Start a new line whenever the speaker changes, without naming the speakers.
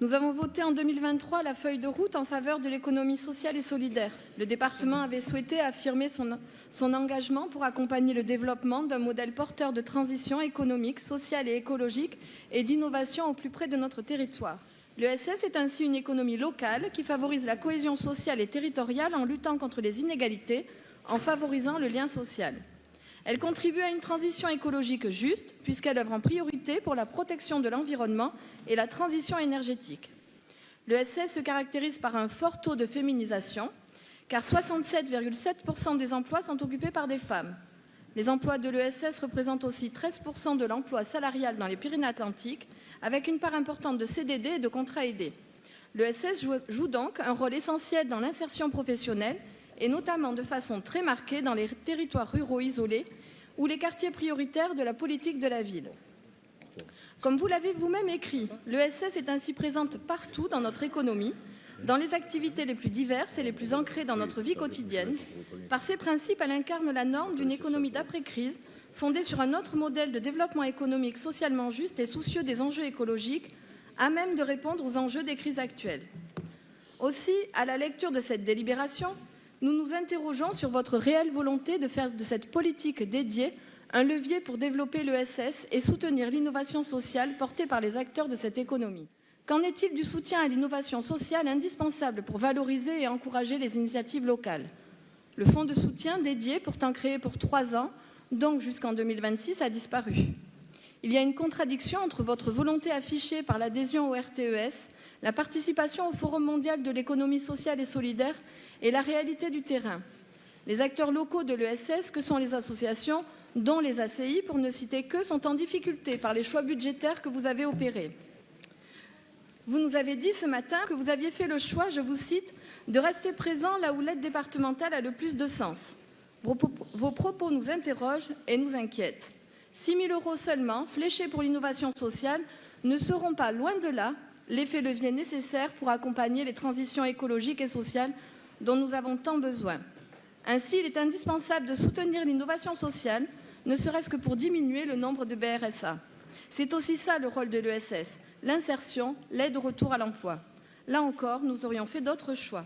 Nous avons voté en 2023 la feuille de route en faveur de l'économie sociale et solidaire. Le département avait souhaité affirmer son engagement pour accompagner le développement d'un modèle porteur de transition économique, sociale et écologique et d'innovation au plus près de notre territoire. L'ESS est ainsi une économie locale qui favorise la cohésion sociale et territoriale en luttant contre les inégalités, en favorisant le lien social. Elle contribue à une transition écologique juste, puisqu'elle œuvre en priorité pour la protection de l'environnement et la transition énergétique. L'ESS se caractérise par un fort taux de féminisation, car 67,7% des emplois sont occupés par des femmes. Les emplois de l'ESS représentent aussi 13% de l'emploi salarial dans les Pyrénées-Atlantiques, avec une part importante de CDD et de contrats aidés. L'ESS joue donc un rôle essentiel dans l'insertion professionnelle, et notamment de façon très marquée dans les territoires ruraux isolés ou les quartiers prioritaires de la politique de la ville. Comme vous l'avez vous-même écrit, l'ESS est ainsi présente partout dans notre économie, dans les activités les plus diverses et les plus ancrées dans notre vie quotidienne. Par ses principes, elle incarne la norme d'une économie d'après-crise, fondée sur un autre modèle de développement économique socialement juste et soucieux des enjeux écologiques, à même de répondre aux enjeux des crises actuelles. Aussi, à la lecture de cette délibération, nous nous interrogeons sur votre réelle volonté de faire de cette politique dédiée un levier pour développer l'ESS et soutenir l'innovation sociale portée par les acteurs de cette économie. Qu'en est-il du soutien à l'innovation sociale indispensable pour valoriser et encourager les initiatives locales? Le fonds de soutien dédié, pourtant créé pour 3 ans, donc jusqu'en 2026, a disparu. Il y a une contradiction entre votre volonté affichée par l'adhésion au RTES, la participation au Forum mondial de l'économie sociale et solidaire et la réalité du terrain. Les acteurs locaux de l'ESS, que sont les associations, dont les ACI, pour ne citer que, sont en difficulté par les choix budgétaires que vous avez opérés. Vous nous avez dit ce matin que vous aviez fait le choix, je vous cite, de rester présent là où l'aide départementale a le plus de sens. Vos propos nous interrogent et nous inquiètent. 6 000 € seulement, fléchés pour l'innovation sociale, ne seront pas, loin de là, l'effet levier nécessaire pour accompagner les transitions écologiques et sociales dont nous avons tant besoin. Ainsi, il est indispensable de soutenir l'innovation sociale, ne serait-ce que pour diminuer le nombre de BRSA. C'est aussi ça le rôle de l'ESS, l'insertion, l'aide au retour à l'emploi. Là encore, nous aurions fait d'autres choix.